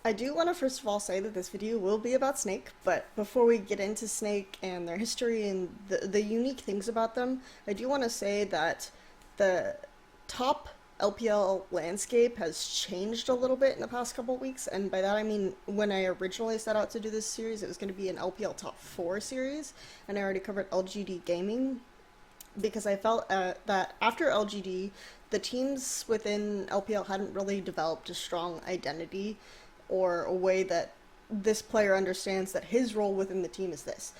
I do want to first of all say that this video will be about Snake, but before we get into Snake and their history and the unique things about them, I do want to say that the top LPL landscape has changed a little bit in the past couple of weeks, and by that I mean when I originally set out to do this series, it was going to be an LPL top 4 series, and I already covered LGD gaming because I felt that after LGD, the teams within LPL hadn't really developed a strong identity or a way that this player understands that his role within the team is this.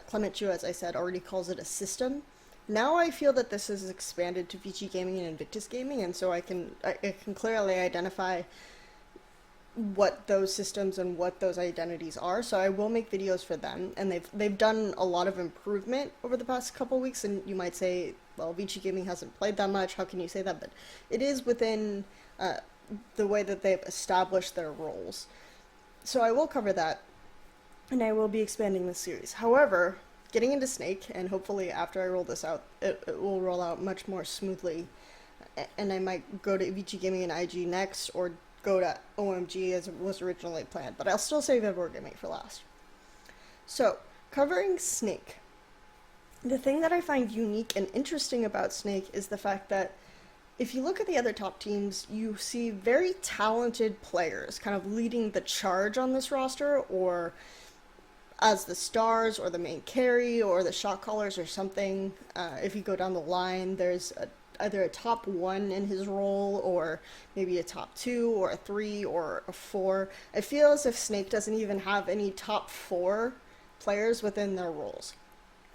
Clement Chu, as I said, already calls it a system. Now I feel that this has expanded to VG Gaming and Invictus Gaming, and so I can clearly identify what those systems and what those identities are. So I will make videos for them, and they've done a lot of improvement over the past couple weeks. And you might say, well, VG Gaming hasn't played that much. How can you say that? But it is within the way that they've established their roles. So I will cover that, and I will be expanding this series. However, getting into Snake, and hopefully after I roll this out, it will roll out much more smoothly, and I might go to VG Gaming and IG next, or go to OMG as it was originally planned, but I'll still save Edward Gaming for last. So, covering Snake. The thing that I find unique and interesting about Snake is the fact that if you look at the other top teams, you see very talented players kind of leading the charge on this roster, or as the stars, or the main carry, or the shot callers, or something. If you go down the line, there's either a top 1 in his role, or maybe a top 2, or a 3, or a 4. I feel as if Snake doesn't even have any top 4 players within their roles.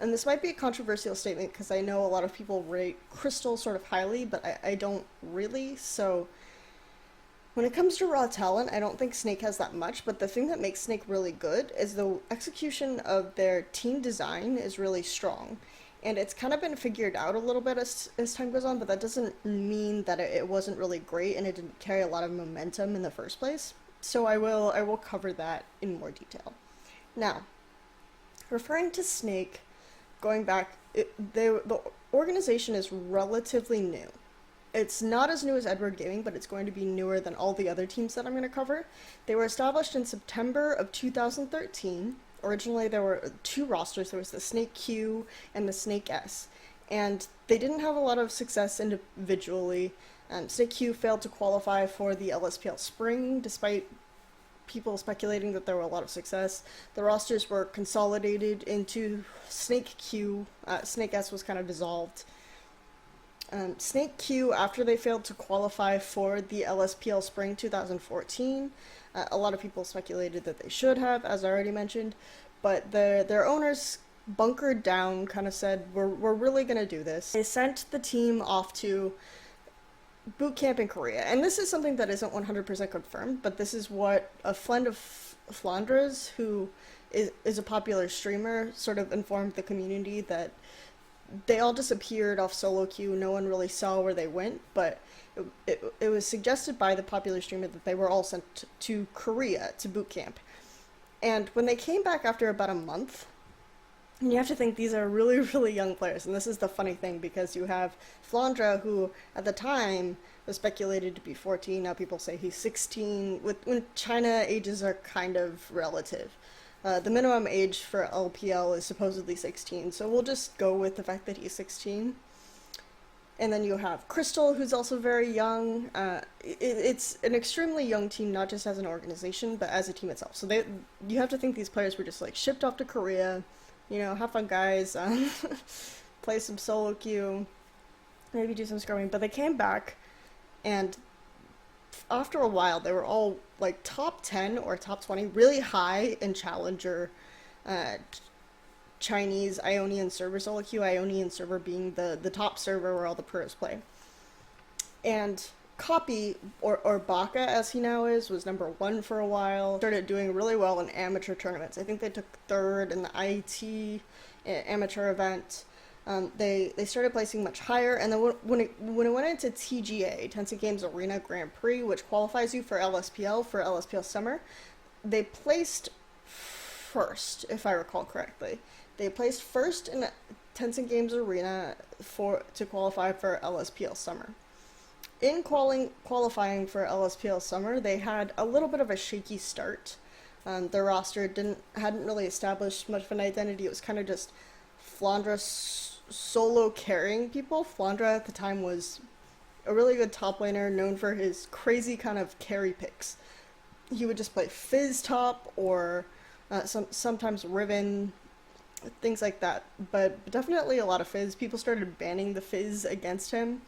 And this might be a controversial statement because I know a lot of people rate Crystal sort of highly, but I don't really. So when it comes to raw talent, I don't think Snake has that much, but the thing that makes Snake really good is the execution of their team design is really strong. And it's kind of been figured out a little bit as time goes on, but that doesn't mean that it wasn't really great and it didn't carry a lot of momentum in the first place. So I will cover that in more detail. Now, referring to Snake, going back, the organization is relatively new. It's not as new as Edward Gaming, but it's going to be newer than all the other teams that I'm going to cover. They were established in September of 2013. Originally, there were 2 rosters. There was the Snake Q and the Snake S. And they didn't have a lot of success individually. Snake Q failed to qualify for the LSPL Spring, despite people speculating that there were a lot of success. The rosters were consolidated into Snake Q. Snake S was kind of dissolved. Snake Q, after they failed to qualify for the LSPL Spring 2014, a lot of people speculated that they should have, as I already mentioned, but their owners bunkered down, kind of said, we're really going to do this. They sent the team off to bootcamp in Korea, and this is something that isn't 100% confirmed, but this is what a friend of Flandre's, who is a popular streamer, sort of informed the community that they all disappeared off solo queue. No one really saw where they went, but it was suggested by the popular streamer that they were all sent to Korea to boot camp. And when they came back after about a month, and you have to think these are really, really young players, and this is the funny thing, because you have Flandre, who at the time was speculated to be 14, now people say he's 16. When China, ages are kind of relative. The minimum age for LPL is supposedly 16, so we'll just go with the fact that he's 16. And then you have Crystal, who's also very young. It's an extremely young team, not just as an organization, but as a team itself. So you have to think these players were just like shipped off to Korea, have fun, guys, play some solo queue, maybe do some scrumming. But they came back, and after a while, they were all like top 10 or top 20, really high in Challenger, Chinese Ionian server solo queue, Ionian server being the top server where all the pros play. And Copy, or BAKA as he now is, was number 1 for a while. Started doing really well in amateur tournaments. I think they took 3rd in the IT amateur event. They started placing much higher, and then when it went into TGA, Tencent Games Arena Grand Prix, which qualifies you for LSPL Summer, they placed first, if I recall correctly. They placed first in Tencent Games Arena to qualify for LSPL Summer. in qualifying for LSPL summer, they had a little bit of a shaky start. Their roster hadn't really established much of an identity. It was kind of just Flandre solo carrying people. Flandre at the time was a really good top laner, known for his crazy kind of carry picks. He would just play Fizz top or sometimes Riven, things like that. But definitely a lot of Fizz. People started banning the Fizz against him.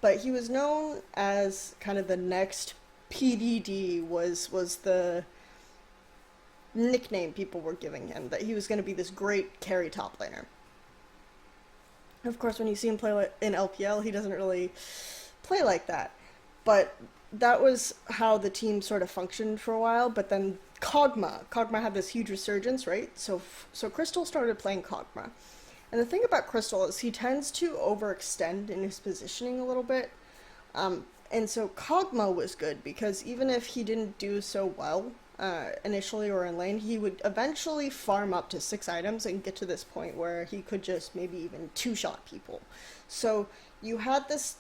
But he was known as kind of the next PDD was the nickname people were giving him, that he was going to be this great carry top laner. Of course, when you see him play in LPL, he doesn't really play like that. But that was how the team sort of functioned for a while. But then Kog'Maw had this huge resurgence, right? So Crystal started playing Kog'Maw. And the thing about Crystal is he tends to overextend in his positioning a little bit. And so Kog'Maw was good because even if he didn't do so well initially or in lane, he would eventually farm up to 6 items and get to this point where he could just maybe even two-shot people. So you had this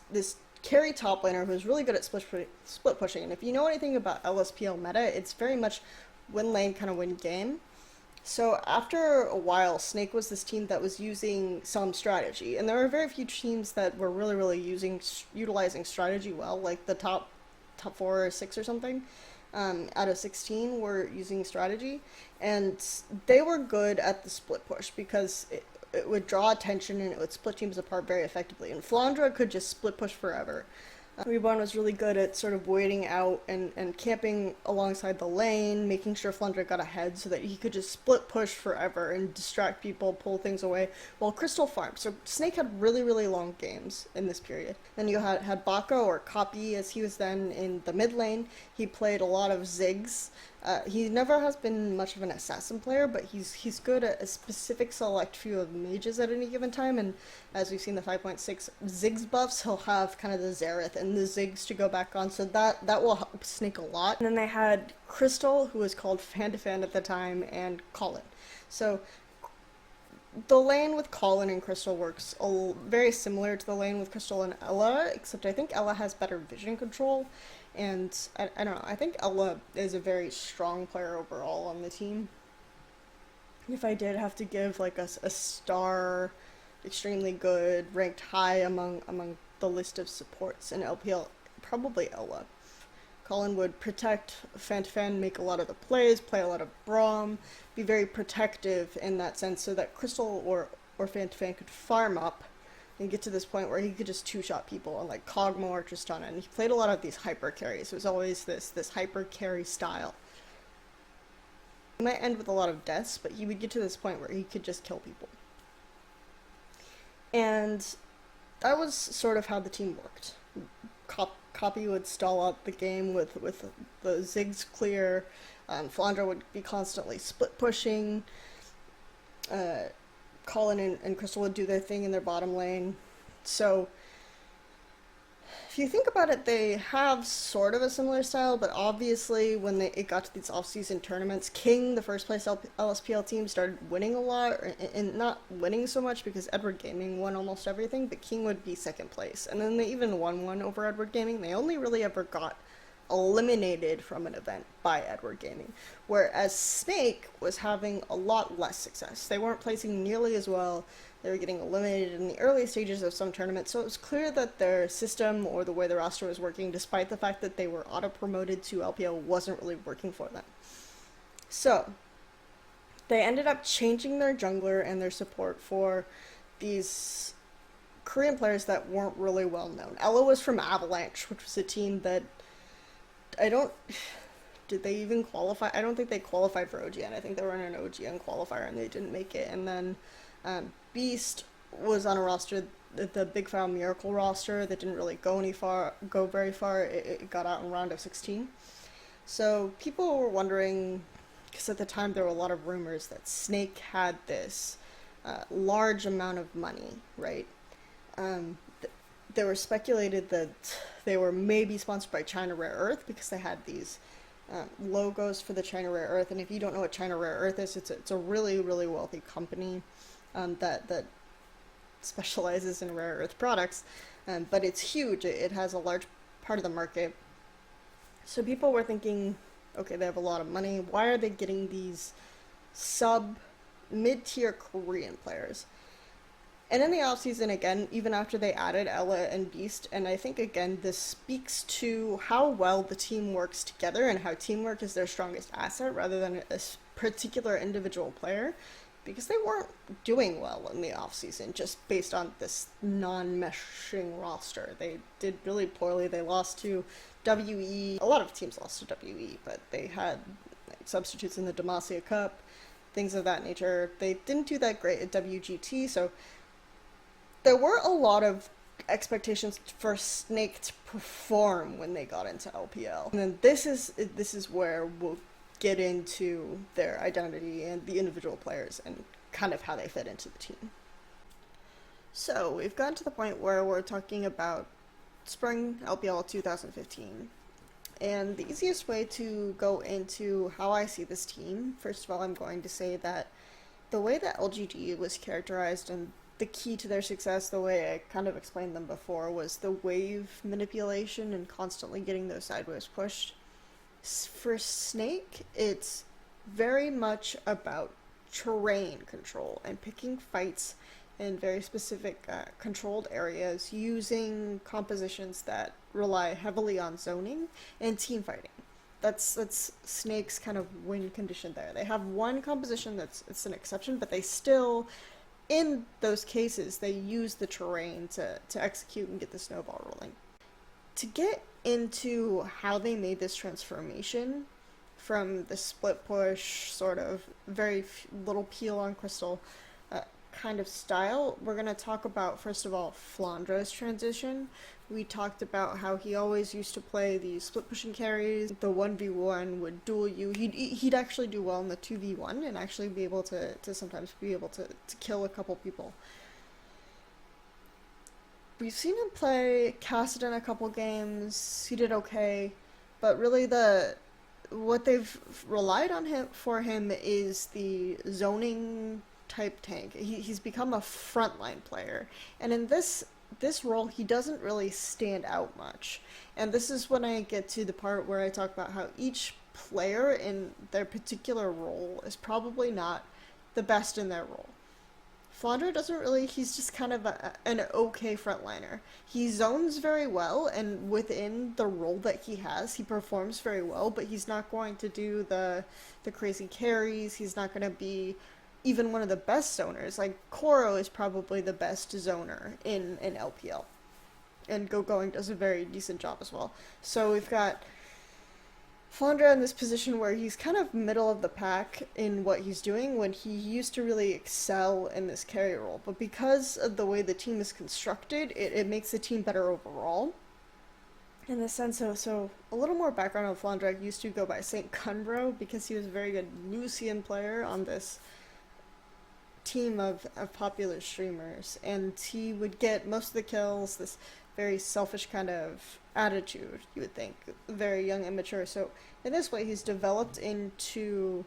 carry top laner who was really good at split pushing. And if you know anything about LSPL meta, it's very much win lane, kind of win game. So after a while, Snake was this team that was using some strategy, and there were very few teams that were really utilizing strategy well, like the top 4 or 6 or something out of 16 were using strategy, and they were good at the split push because it would draw attention and it would split teams apart very effectively. And Flandre could just split push forever. Reborn was really good at sort of waiting out and camping alongside the lane, making sure Flandre got ahead so that he could just split push forever and distract people, pull things away, while Crystal farmed. So Snake had really long games in this period. Then you had BAKA, or Copy as he was then, in the mid lane. He played a lot of Ziggs. He never has been much of an assassin player, but he's good at a specific select few of mages at any given time, and as we've seen the 5.6 Ziggs buffs, he'll have kind of the Xerath and the Ziggs to go back on, so that will help Snake a lot. And then they had Crystal, who was called Fan at the time, and Colin. So the lane with Colin and Crystal works very similar to the lane with Crystal and Ella, except I think Ella has better vision control. And I don't know, I think Ella is a very strong player overall on the team. If I did have to give like a star, extremely good, ranked high among the list of supports in LPL, probably Ella. Colin would protect Fan, make a lot of the plays, play a lot of Braum, be very protective in that sense so that Crystal or Fan could farm up and get to this point where he could just two-shot people on like Kog'Maw or Tristana, and he played a lot of these hyper carries. It was always this hyper carry style. He might end with a lot of deaths, but he would get to this point where he could just kill people. And that was sort of how the team worked. Copy would stall out the game with the Ziggs clear. Flandre would be constantly split pushing. Colin and Crystal would do their thing in their bottom lane. So if you think about it, they have sort of a similar style, but obviously when it got to these off-season tournaments, King, the first place LSPL team, started winning a lot, and not winning so much because Edward Gaming won almost everything, but King would be second place. And then they even won one over Edward Gaming. They only really ever got eliminated from an event by Edward Gaming, whereas Snake was having a lot less success. They weren't placing nearly as well. They were getting eliminated in the early stages of some tournaments, so it was clear that their system or the way the roster was working, despite the fact that they were auto-promoted to LPL, wasn't really working for them. So they ended up changing their jungler and their support for these Korean players that weren't really well known. Ella was from Avalanche, which was a team that did they even qualify? I don't think they qualified for OGN. I think they were in an OGN qualifier and they didn't make it. And then Beast was on a roster, the Big File Miracle roster, that didn't really go very far. It got out in round of 16. So people were wondering, because at the time there were a lot of rumors that Snake had this large amount of money, right? They were speculated that they were maybe sponsored by China Rare Earth because they had these logos for the China Rare Earth. And if you don't know what China Rare Earth is, it's a really wealthy company that specializes in rare earth products. But it's huge. It has a large part of the market. So people were thinking, okay, they have a lot of money. Why are they getting these mid-tier Korean players? And in the offseason, again, even after they added Ella and Beast, and I think, again, this speaks to how well the team works together and how teamwork is their strongest asset rather than a particular individual player, because they weren't doing well in the offseason just based on this non-meshing roster. They did really poorly. They lost to WE. A lot of teams lost to WE, but they had substitutes in the Demacia Cup, things of that nature. They didn't do that great at WGT, so there were a lot of expectations for Snake to perform when they got into LPL. And then this is where we'll get into their identity and the individual players and kind of how they fit into the team. So we've gotten to the point where we're talking about spring LPL 2015. And the easiest way to go into how I see this team, first of all, I'm going to say that the way that LGD was characterized and the key to their success, the way I kind of explained them before, was the wave manipulation and constantly getting those sideways pushed. For Snake, it's very much about terrain control and picking fights in very specific controlled areas using compositions that rely heavily on zoning and team fighting. That's Snake's kind of win condition there. They have one composition it's an exception, but they still, in those cases, they use the terrain to execute and get the snowball rolling. To get into how they made this transformation from the split push, sort of very little peel on crystal kind of style, we're going to talk about, first of all, Flandre's transition. We talked about how he always used to play the split pushing carries. The 1v1 would duel you. He'd actually do well in the 2v1 and actually be able to sometimes be able to kill a couple people. We've seen him play Cassid in a couple games. He did okay, but really what they've relied on for him is the zoning type tank. He's become a frontline player, and in this role he doesn't really stand out much. And this is when I get to the part where I talk about how each player in their particular role is probably not the best in their role. Flandre doesn't really, he's just kind of an okay frontliner. He zones very well, and within the role that he has, he performs very well, but he's not going to do the crazy carries. He's not going to be even one of the best zoners. Like, Koro is probably the best zoner in LPL. And Going does a very decent job as well. So we've got Flandre in this position where he's kind of middle of the pack in what he's doing when he used to really excel in this carry role. But because of the way the team is constructed, it makes the team better overall. In the sense of, so a little more background on Flandre. Used to go by St. Cunbro because he was a very good Lucian player on this team of popular streamers, and he would get most of the kills. This very selfish kind of attitude, you would think, very young, immature. So in this way, he's developed into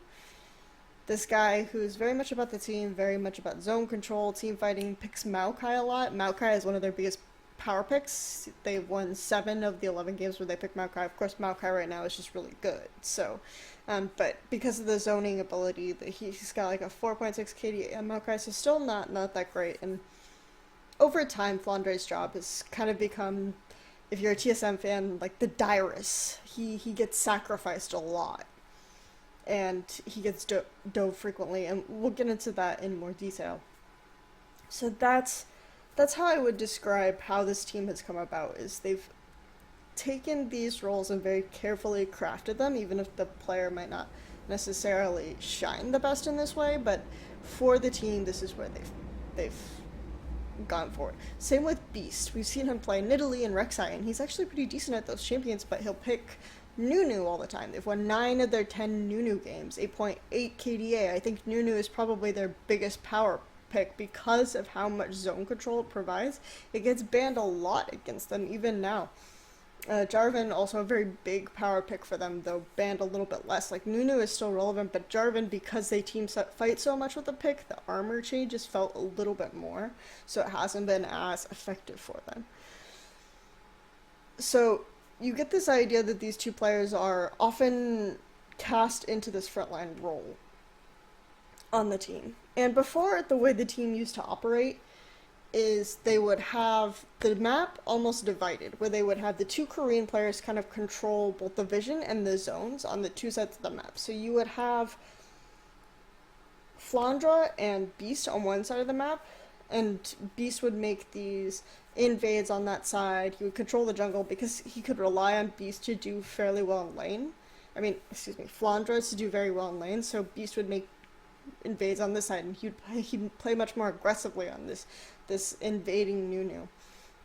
this guy who's very much about the team, very much about zone control, team fighting, picks Maokai a lot. Maokai is one of their biggest power picks. They've won 7 of the 11 games where they pick Maokai. Of course, Maokai right now is just really good. So, but because of the zoning ability, he's got like a 4.6 KD, and Maokai is still not that great. And over time, Flandre's job has kind of become, if you're a TSM fan, like the Dyrus. He gets sacrificed a lot, and he gets dove frequently, and we'll get into that in more detail. So that's how I would describe how this team has come about, is they've taken these roles and very carefully crafted them, even if the player might not necessarily shine the best in this way, but for the team, this is where they've gone for it. Same with Beast. We've seen him play Nidalee and Rek'Sai, and he's actually pretty decent at those champions, but he'll pick Nunu all the time. They've won 9 of their 10 Nunu games, 8.8 KDA. I think Nunu is probably their biggest power pick because of how much zone control it provides. It gets banned a lot against them, even now. Jarvan, also a very big power pick for them, though banned a little bit less. Like, Nunu is still relevant, but Jarvan, because they fight so much with the pick, the armor changes felt a little bit more, so it hasn't been as effective for them. So you get this idea that these two players are often cast into this frontline role on the team. And before, the way the team used to operate is they would have the map almost divided, where they would have the two Korean players kind of control both the vision and the zones on the two sides of the map. So you would have Flandre and Beast on one side of the map, and Beast would make these invades on that side. He would control the jungle because he could rely on Beast to do fairly well in lane. Flandre to do very well in lane, so Beast would make invades on this side, and he'd play much more aggressively on this invading Nunu.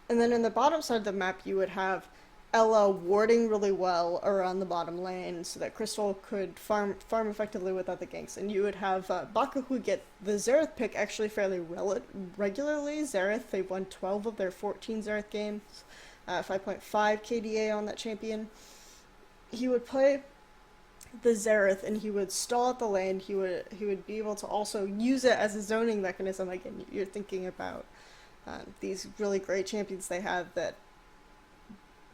And then in the bottom side of the map, you would have Ella warding really well around the bottom lane so that Crystal could farm effectively without the ganks. And you would have BAKA, who get the Xerath pick actually fairly regularly. Xerath, they've won 12 of their 14 Xerath games, 5.5 KDA on that champion. He would play the Xerath, and he would stall at the lane. He would be able to also use it as a zoning mechanism. Again, you're thinking about these really great champions they have that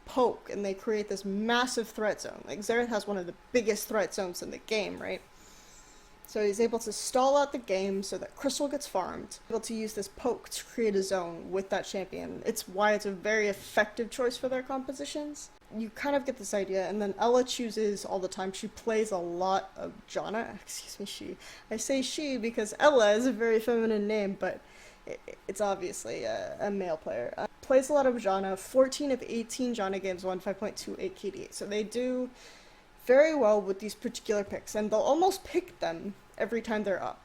poke, and they create this massive threat zone. Like, Xerath has one of the biggest threat zones in the game, right? So he's able to stall out the game so that Crystal gets farmed, able to use this poke to create a zone with that champion. It's why it's a very effective choice for their compositions. You kind of get this idea, and then Ella chooses all the time. She plays a lot of Janna. Excuse me, she. I say she because Ella is a very feminine name, but it's obviously a male player. Plays a lot of Janna. 14 of 18 Janna games won 5.28 KDA. So they do very well with these particular picks, and they'll almost pick them every time they're up.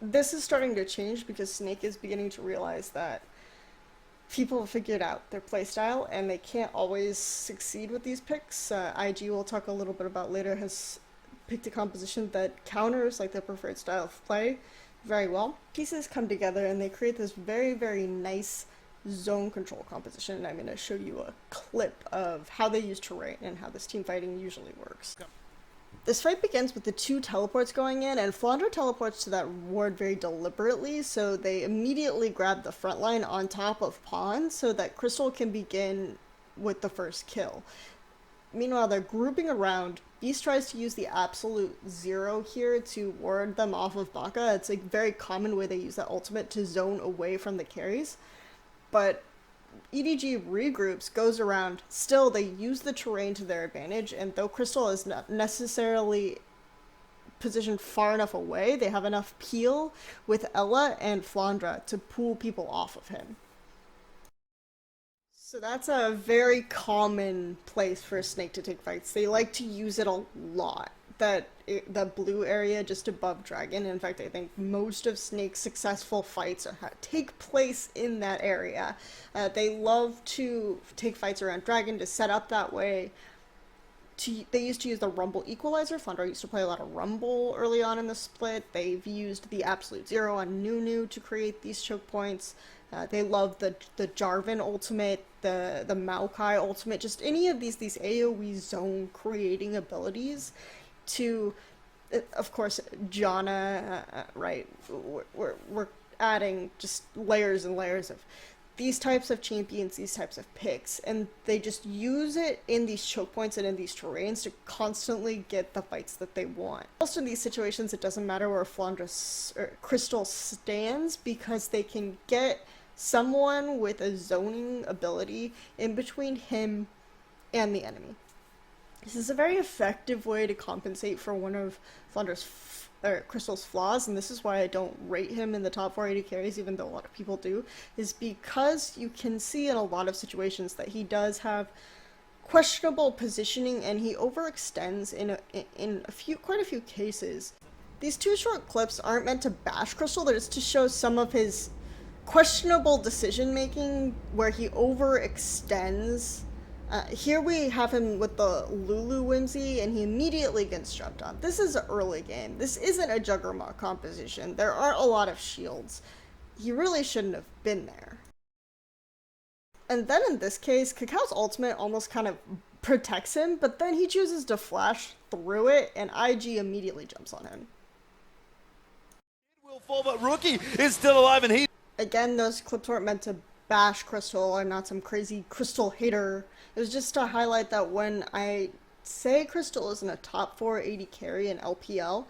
This is starting to change because Snake is beginning to realize that people have figured out their playstyle, and they can't always succeed with these picks. IG, we'll talk a little bit about later, has picked a composition that counters like their preferred style of play very well. Pieces come together and they create this very, very nice zone control composition, and I'm going to show you a clip of how they use terrain and how this team fighting usually works. This fight begins with the two teleports going in, and Flandre teleports to that ward very deliberately, so they immediately grab the front line on top of Pawn so that Crystal can begin with the first kill. Meanwhile, they're grouping around. Beast tries to use the absolute zero here to ward them off of BAKA. It's a very common way they use that ultimate to zone away from the carries. But EDG regroups, goes around. Still, they use the terrain to their advantage, and though Crystal is not necessarily positioned far enough away, they have enough peel with Ella and Flandre to pull people off of him. So that's a very common place for a Snake to take fights. They like to use it a lot. The blue area just above Dragon. In fact, I think most of Snake's successful fights take place in that area. They love to take fights around Dragon to set up that way. They used to use the Rumble Equalizer. Flandre used to play a lot of Rumble early on in the split. They've used the Absolute Zero on Nunu to create these choke points. They love the Jarvan ultimate, the Maokai ultimate, just any of these AoE zone creating abilities to, of course, Janna, right? We're adding just layers and layers of these types of champions, these types of picks, and they just use it in these choke points and in these terrains to constantly get the fights that they want. Also in these situations, it doesn't matter where Flandre or Crystal stands because they can get someone with a zoning ability in between him and the enemy. This is a very effective way to compensate for one of Crystal's flaws, and this is why I don't rate him in the top 480 carries, even though a lot of people do, is because you can see in a lot of situations that he does have questionable positioning, and he overextends in quite a few cases. These two short clips aren't meant to bash Crystal, they're just to show some of his questionable decision making where he overextends. Here we have him with the Lulu Whimsy, and he immediately gets jumped on. This is an early game. This isn't a Juggernaut composition. There aren't a lot of shields. He really shouldn't have been there. And then in this case, Cacao's ultimate almost kind of protects him, but then he chooses to flash through it, and IG immediately jumps on him. It will fall, but Rookie is still alive, and he... Again, those clips weren't meant to bash Crystal. I'm not some crazy Crystal hater. It was just to highlight that when I say Crystal isn't a top 4 AD carry in LPL,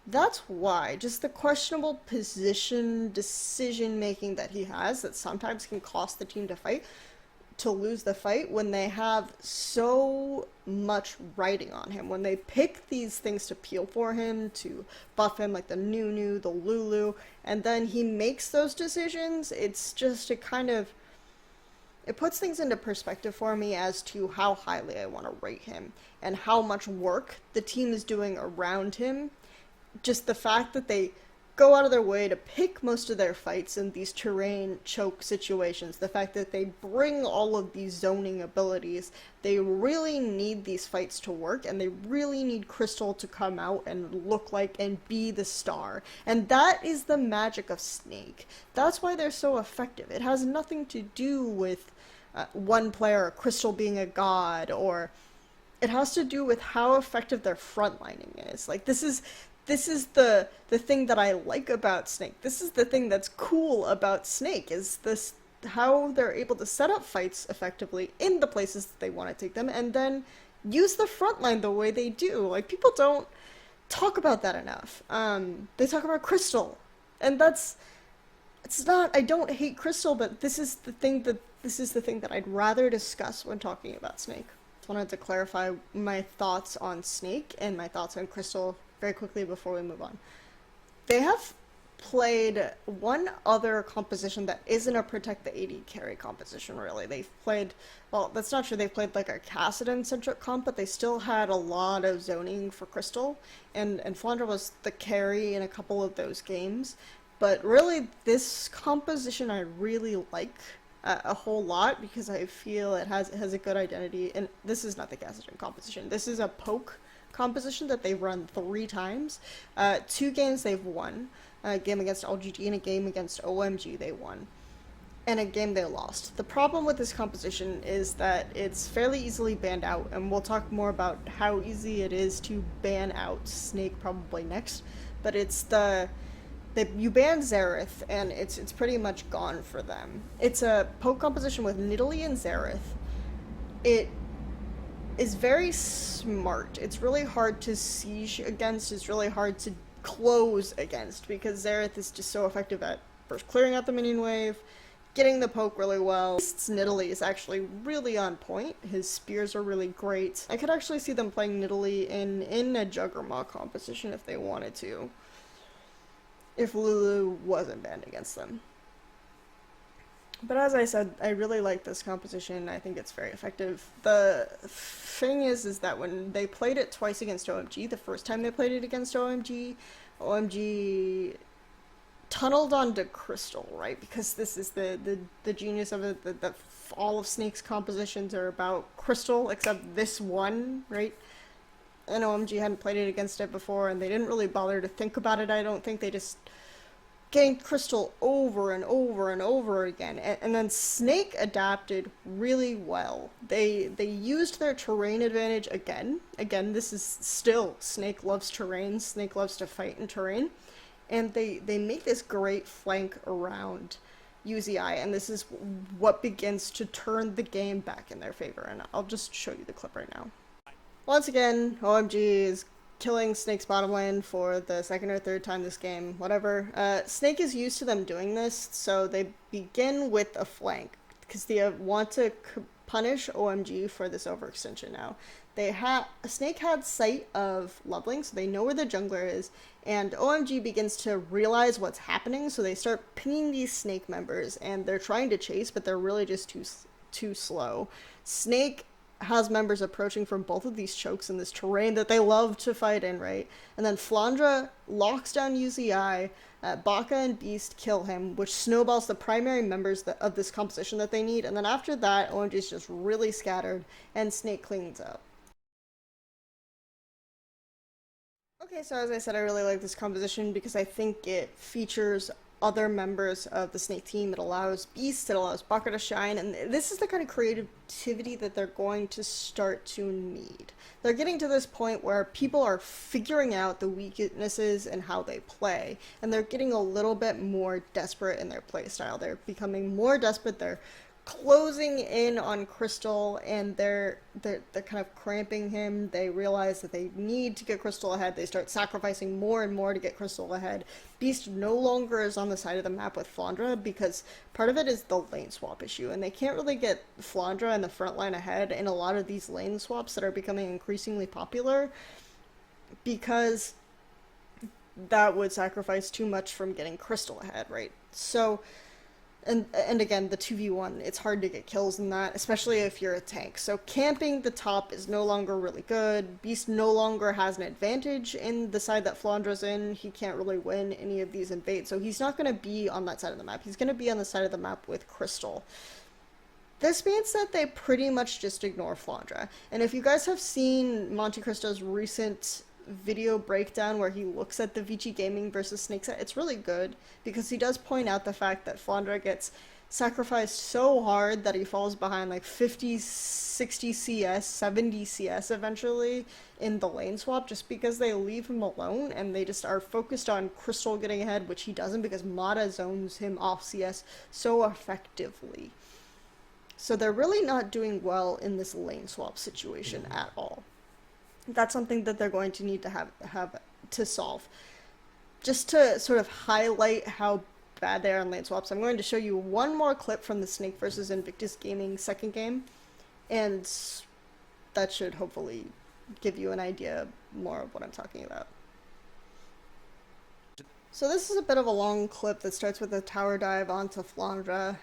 that's why. Just the questionable position decision making that he has that sometimes can cost the team to lose the fight when they have so much writing on him. When they pick these things to peel for him, to buff him, like the Nunu, the Lulu, and then he makes those decisions, it's just it puts things into perspective for me as to how highly I want to rate him and how much work the team is doing around him. Just the fact that they go out of their way to pick most of their fights in these terrain choke situations, the fact that they bring all of these zoning abilities, they really need these fights to work, and they really need Crystal to come out and look like and be the star. And that is the magic of Snake. That's why they're so effective. It has nothing to do with one player, Crystal being a god, or it has to do with how effective their frontlining is. Like, this is the thing that I like about Snake. This is the thing that's cool about Snake, is this how they're able to set up fights effectively in the places that they want to take them, and then use the frontline the way they do. Like, people don't talk about that enough. They talk about Crystal, and it's not, I don't hate Crystal, but this is the thing that I'd rather discuss when talking about Snake. Just wanted to clarify my thoughts on Snake and my thoughts on Crystal very quickly before we move on. They have played one other composition that isn't a protect the AD carry composition, really. They've played, well, that's not true, they've played like a Kassadin-centric comp, but they still had a lot of zoning for Crystal, and Flandre was the carry in a couple of those games. But really, this composition I really like a whole lot, because I feel it has a good identity. And this is not the Kassadin composition. This is a poke composition that they've run 3 times. 2 games they've won. A game against LGD and a game against OMG they won. And a game they lost. The problem with this composition is that it's fairly easily banned out, and we'll talk more about how easy it is to ban out Snake probably next. But it's you ban Xerath, and it's pretty much gone for them. It's a poke composition with Nidalee-Xerath. It is very smart. It's really hard to siege against. It's really hard to close against, because Xerath is just so effective at first clearing out the minion wave, getting the poke really well. Nidalee is actually really on point. His spears are really great. I could actually see them playing Nidalee in a Juggernaut composition if they wanted to, if Lulu wasn't banned against them. But as I said, I really like this composition. I think it's very effective. The thing is that when they played it twice against OMG, the first time they played it against OMG tunneled onto Crystal, right? Because this is the genius of it, that all of Snake's compositions are about Crystal, except this one, right? And OMG hadn't played it against it before, and they didn't really bother to think about it, I don't think. They just ganked Crystal over and over and over again, and then Snake adapted really well. They used their terrain advantage again. This is still, Snake loves terrain, Snake loves to fight in terrain, and they make this great flank around UZI, and this is what begins to turn the game back in their favor, and I'll just show you the clip right now. Once again, OMG is killing Snake's bottom lane for the 2nd or 3rd time this game, whatever. Snake is used to them doing this, so they begin with a flank, because they want to punish OMG for this overextension now. Snake had sight of Loveling, so they know where the jungler is, and OMG begins to realize what's happening, so they start pinging these Snake members, and they're trying to chase, but they're really just too slow. Snake has members approaching from both of these chokes in this terrain that they love to fight in, right? And then Flandre locks down UZI, BAKA and Beast kill him, which snowballs the primary members of this composition that they need, and then after that, OMG is just really scattered, and Snake cleans up. Okay, so as I said, I really like this composition because I think it features other members of the Snake team. It allows Beast, it allows BAKA to shine, and this is the kind of creativity that they're going to start to need. They're getting to this point where people are figuring out the weaknesses and how they play, and they're getting a little bit more desperate in their play style. They're becoming more desperate. They're closing in on Crystal, and they're kind of cramping him. They realize that they need to get Crystal ahead. They start sacrificing more and more to get Crystal ahead. Beast no longer is on the side of the map with Flandre because part of it is the lane swap issue, and they can't really get Flandre in the front line ahead in a lot of these lane swaps that are becoming increasingly popular, because that would sacrifice too much from getting Crystal ahead, right? So and again, the 2v1, it's hard to get kills in that, especially if you're a tank. So camping the top is no longer really good. Beast no longer has an advantage in the side that Flandre's in. He can't really win any of these invades, so he's not going to be on that side of the map. He's going to be on the side of the map with Crystal. This means that they pretty much just ignore Flandre. And if you guys have seen Monte Cristo's recent video breakdown where he looks at the VG Gaming versus Snake set, it's really good because he does point out the fact that Flandre gets sacrificed so hard that he falls behind like 50, 60 CS, 70 CS eventually in the lane swap just because they leave him alone and they just are focused on Crystal getting ahead, which he doesn't because Mata zones him off CS so effectively. So they're really not doing well in this lane swap situation at all. That's something that they're going to need to have to solve. Just to sort of highlight how bad they are in lane swaps, I'm going to show you one more clip from the Snake versus Invictus Gaming second game, and that should hopefully give you an idea more of what I'm talking about. So this is a bit of a long clip that starts with a tower dive onto Flandre.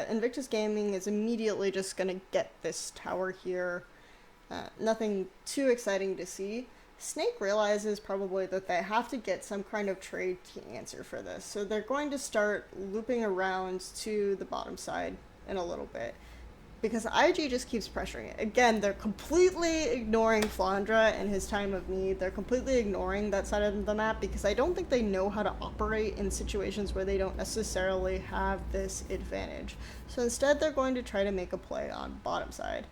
Invictus Gaming is immediately just going to get this tower here. Nothing too exciting to see. Snake realizes probably that they have to get some kind of trade to answer for this, so they're going to start looping around to the bottom side in a little bit, because IG just keeps pressuring it. Again, they're completely ignoring Flandre and his time of need. They're completely ignoring that side of the map because I don't think they know how to operate in situations where they don't necessarily have this advantage. So instead, they're going to try to make a play on bottom side.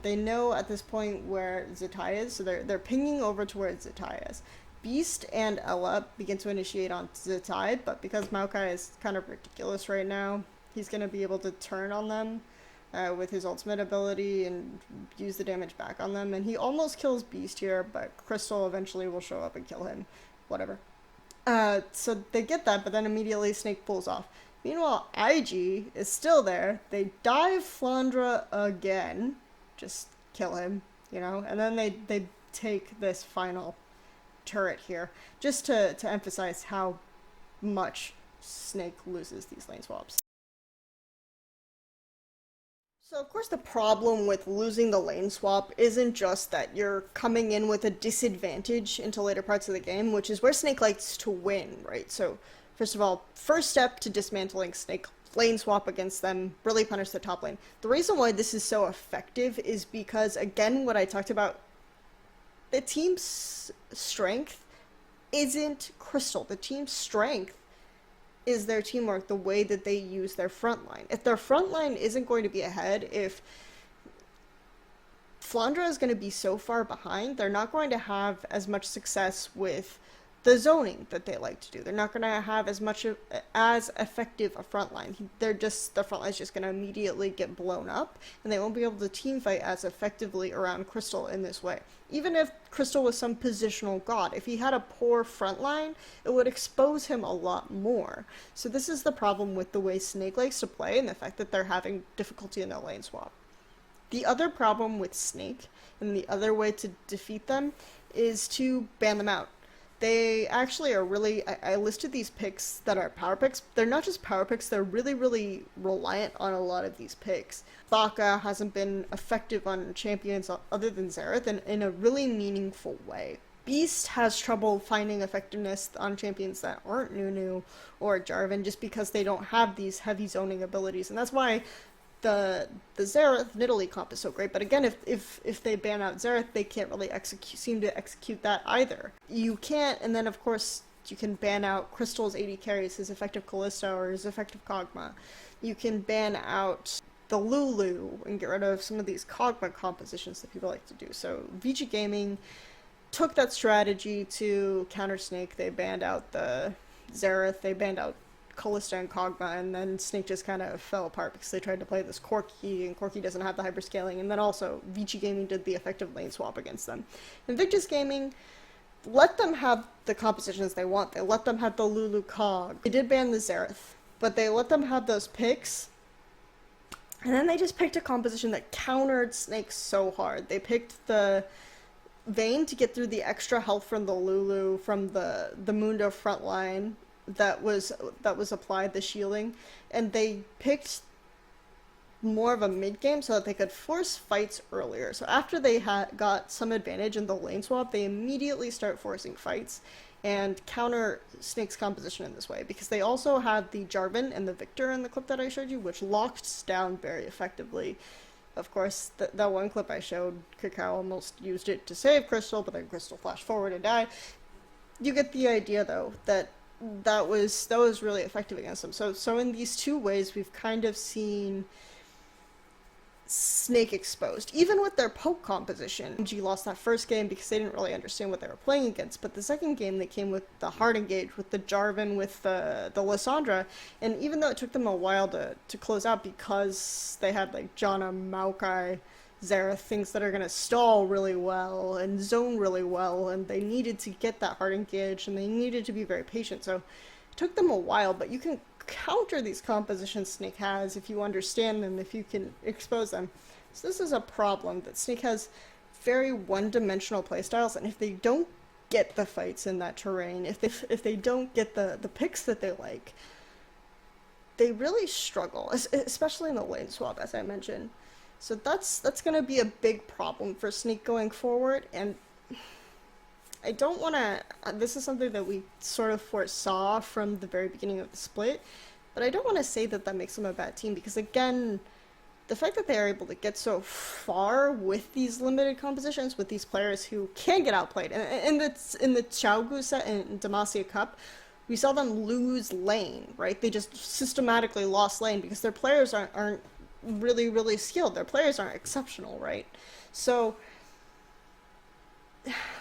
They know at this point where Zetai is, so they're pinging over to where Zetai is. Beast and Ella begin to initiate on Zetai, but because Maokai is kind of ridiculous right now, he's going to be able to turn on them with his ultimate ability and use the damage back on them. And he almost kills Beast here, but Crystal eventually will show up and kill him. Whatever. So they get that, but then immediately Snake pulls off. Meanwhile, IG is still there. They dive Flandre again. Just kill him, you know, and then they take this final turret here just to emphasize how much Snake loses these lane swaps. So of course the problem with losing the lane swap isn't just that you're coming in with a disadvantage into later parts of the game, which is where Snake likes to win, right? So first of all, first step to dismantling Snake, lane swap against them, really punish the top lane. The reason why this is so effective is because, again, what I talked about, the team's strength isn't Crystal. The team's strength is their teamwork, the way that they use their front line. If their front line isn't going to be ahead, if Flandre is going to be so far behind, they're not going to have as much success with the zoning that they like to do. They're not going to have as effective a front line. The front line is just going to immediately get blown up, and they won't be able to team fight as effectively around Crystal in this way. Even if Crystal was some positional god, if he had a poor front line, it would expose him a lot more. So this is the problem with the way Snake likes to play and the fact that they're having difficulty in their lane swap. The other problem with Snake, and the other way to defeat them, is to ban them out. They actually are really, I listed these picks that are power picks. They're not just power picks, they're really, really reliant on a lot of these picks. BAKA hasn't been effective on champions other than Xerath in a really meaningful way. Beast has trouble finding effectiveness on champions that aren't Nunu or Jarvan just because they don't have these heavy zoning abilities. And that's why the Xerath Nidalee comp is so great, but again, if they ban out Xerath, they can't really seem to execute that either. You can't, and then of course, You can ban out Crystal's AD carries, his effective Kalista or his effective Kog'Maw. You can ban out the Lulu and get rid of some of these Kog'Maw compositions that people like to do. So VG Gaming took that strategy to counter Snake. They banned out the Xerath, they banned out Kalista and Kog'Maw, and then Snake just kind of fell apart because they tried to play this Corki, and Corki doesn't have the hyperscaling, and then also VG Gaming did the effective lane swap against them. Invictus Gaming let them have the compositions they want. They let them have the Lulu Cog. They did ban the Xerath, but they let them have those picks. And then they just picked a composition that countered Snake so hard. They picked the Vayne to get through the extra health from the Lulu, from the Mundo frontline that was applied, the shielding. And they picked more of a mid-game so that they could force fights earlier. So after they got some advantage in the lane swap, they immediately start forcing fights and counter Snake's composition in this way, because they also had the Jarvan and the Victor in the clip that I showed you, which locked down very effectively. Of course, that one clip I showed, Qiao almost used it to save Crystal, but then Crystal flashed forward and died. You get the idea, though, that was really effective against them. So in these two ways, we've kind of seen Snake exposed. Even with their poke composition, G lost that first game because they didn't really understand what they were playing against, but the second game they came with the hard engage, with the Jarvan, with the Lissandra, and even though it took them a while to close out because they had like Janna, Maokai, Xerath, things that are going to stall really well and zone really well, and they needed to get that hard engage and they needed to be very patient, so it took them a while, but you can counter these compositions Snake has if you understand them, if you can expose them. So this is a problem, that Snake has very one-dimensional playstyles, and if they don't get the fights in that terrain, if they don't get the picks that they like, they really struggle, especially in the lane swap, as I mentioned. So that's going to be a big problem for Snake going forward, and I don't want to, this is something that we sort of foresaw from the very beginning of the split, but I don't want to say that makes them a bad team, because again, the fact that they are able to get so far with these limited compositions, with these players who can get outplayed, and in the Qiao Gu set in Demacia Cup, we saw them lose lane, right? They just systematically lost lane because their players aren't really, really skilled. Their players aren't exceptional, right? So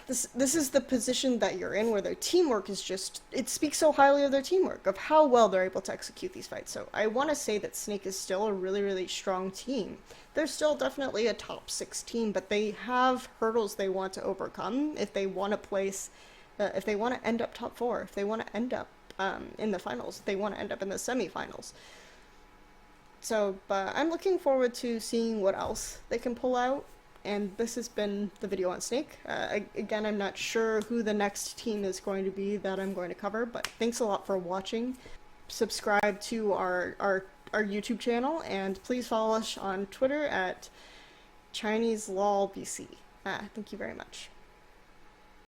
this is the position that you're in, where their teamwork is just, it speaks so highly of their teamwork, of how well they're able to execute these fights. So I want to say that Snake is still a really, really strong team. They're still definitely a top 6 team, but they have hurdles they want to overcome if they want to place, if they want to end up top 4, if they want to end up in the finals, if they want to end up in the semifinals. So, but I'm looking forward to seeing what else they can pull out. And this has been the video on Snake. Again, I'm not sure who the next team is going to be that I'm going to cover, but thanks a lot for watching. Subscribe to our YouTube channel, and please follow us on Twitter at ChineseLolBC. Thank you very much.